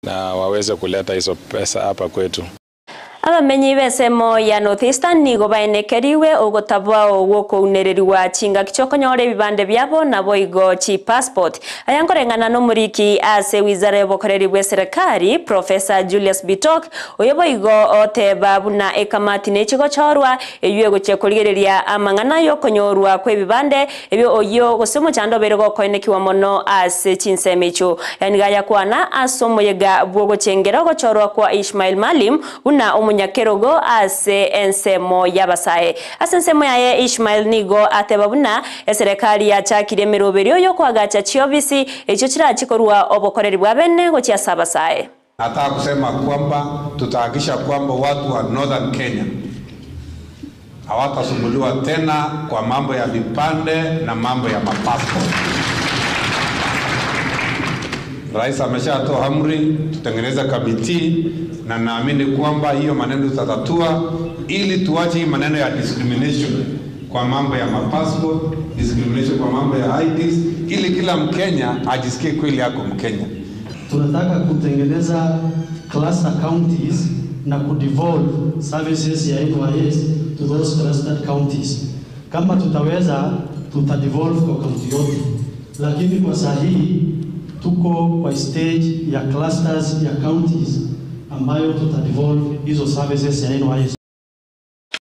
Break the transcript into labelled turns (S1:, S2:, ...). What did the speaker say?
S1: na waweze kuleta hizo pesa hapa kwetu.
S2: Abamenyi besemo ya Northeastern nigo baenekeriwe ogotabwa ogwokunereriwa chinga kichokonyore bibande byabo nabo igo chi passport ayankorengana no muriki ase wizara y'obukoreri bwa serikali Professor Julius Bitok oyebo igo oteba buna ekamati nechigo chorwa eyuego chekoligereria amangana yo konyorwa kwe bibande ebyo oyo gosemo chando berego koenekiwa mono ase chinsemecho yani gaya kwana asomo yega bwogo chengera go chorwa kwa Ismail Malim una nyakerogo ase ensemo yabasae asensemo yaye Ismail nigo atebabuna eserikali ya chakire miroberio yo kwagacha chiobisi echo kirachikorwa obokoreri bwa bene go chiasabasae.
S3: Nataka kusema kwamba tutahakisha kwamba watu wa Northern Kenya hawatasumbuliwa tena kwa mambo ya vipande na mambo ya mapassport. Rais ameshatoa amri tutengeneze kamiti na naamini kwamba hiyo maneno tutatatua ili tuache hii maneno ya discrimination kwa mambo ya passport, discrimination kwa mambo ya IDs, ili kila Mkenya ajisikie kweli yako Mkenya.
S4: Tunataka kutengeneza cluster counties na kudevolve services ya NYS to those clustered counties. Kama tutaweza tutadevolve kwa county yote, lakini kwa sahihi tuko kwa stage ya clusters ya counties ambayo tutadevolve hizo services ya NYS.